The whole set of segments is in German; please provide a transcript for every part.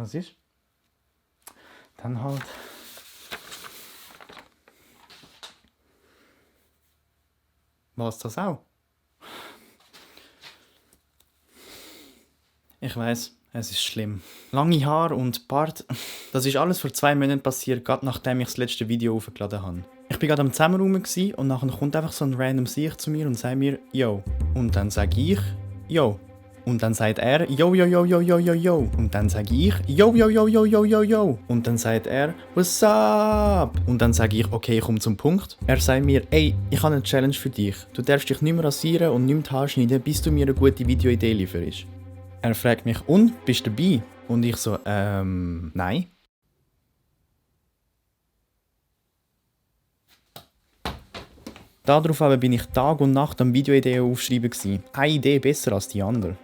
Was ist? Dann halt. War's das auch? Ich weiß, es ist schlimm. Lange Haare und Bart, das ist alles vor 2 Monaten passiert, gerade nachdem ich das letzte Video hochgeladen habe. Ich bin gerade am Zusammenraum und nachher kommt einfach so ein random Sicht zu mir und sagt mir «Yo». Und dann sage ich «Yo». Und dann sagt er «Yo, yo, yo, yo, yo, yo, yo». Und dann sage ich «Yo, yo, yo, yo, yo, yo, yo». Und dann sagt er «What's up?» Und dann sage ich «Okay, ich komme zum Punkt». Er sagt mir «Ey, ich habe eine Challenge für dich. Du darfst dich nicht mehr rasieren und nicht mehr die Haare schneiden, bis du mir eine gute Videoidee lieferst». Er fragt mich «Und, bist du dabei?» Und ich so «Nein». Darauf aber bin ich Tag und Nacht am Videoideen aufschreiben gewesen. Eine Idee besser als die andere.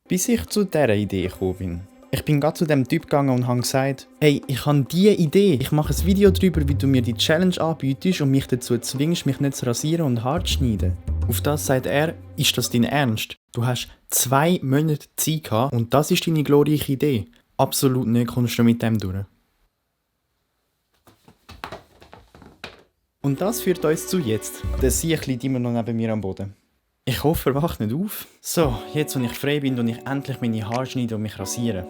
Bis ich zu dieser Idee gekommen bin. Ich bin gerade zu dem Typ gegangen und habe gesagt, hey, ich habe diese Idee. Ich mache ein Video darüber, wie du mir die Challenge anbietest und mich dazu zwingst, mich nicht zu rasieren und Haare zu schneiden. Auf das sagt er, ist das dein Ernst? Du hast 2 Monate Zeit gehabt und das ist deine glorreiche Idee. Absolut nicht kommst du mit dem durch. Und das führt uns zu jetzt. Der Sieg liegt immer noch neben mir am Boden. Ich hoffe, er wacht nicht auf. So, jetzt, wo ich frei bin und ich endlich meine Haare schneide und mich rasiere.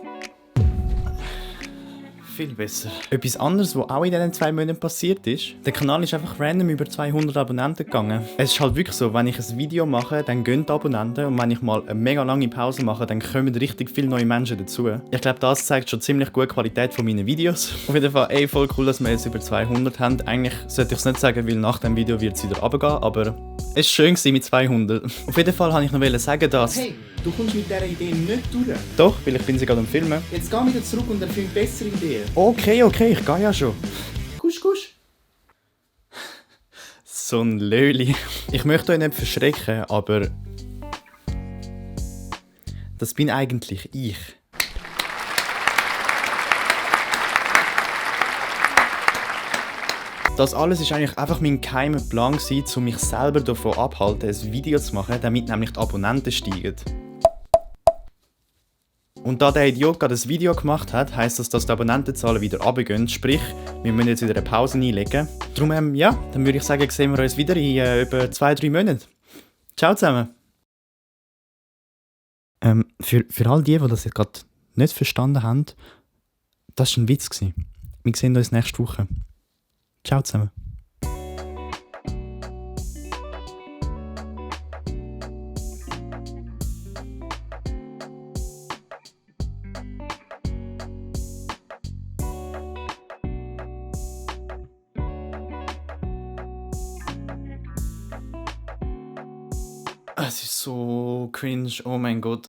Viel besser. Etwas anderes, was auch in diesen 2 Monaten passiert ist, der Kanal ist einfach random über 200 Abonnenten gegangen. Es ist halt wirklich so, wenn ich ein Video mache, dann gehen die Abonnenten und wenn ich mal eine mega lange Pause mache, dann kommen richtig viele neue Menschen dazu. Ich glaube, das zeigt schon ziemlich gut die Qualität von meinen Videos. Auf jeden Fall, voll cool, dass wir jetzt über 200 haben. Eigentlich sollte ich es nicht sagen, weil nach dem Video wird es wieder runtergehen, aber es war schön mit 200. Auf jeden Fall wollte ich noch sagen, dass... Hey, du kommst mit dieser Idee nicht durch. Doch, weil ich bin sie gerade am Filmen. Jetzt geh wieder zurück und erfind bessere Ideen. Okay, ich gehe ja schon. Kusch, kusch. So ein Löli. Ich möchte euch nicht verschrecken, aber... das bin eigentlich ich. Das alles ist eigentlich einfach mein geheimer Plan um mich selber davon abzuhalten, ein Video zu machen, damit nämlich die Abonnenten steigen. Und da der Idiot gerade ein Video gemacht hat, heisst das, dass die Abonnentenzahlen wieder runtergehen. Sprich, wir müssen jetzt wieder eine Pause einlegen. Darum, dann würde ich sagen, sehen wir uns wieder in über 2-3 Monaten. Ciao zusammen. Für all die das jetzt gerade nicht verstanden haben, das war ein Witz. Wir sehen uns nächste Woche. Ciao zusammen. Es ist so cringe, oh mein Gott.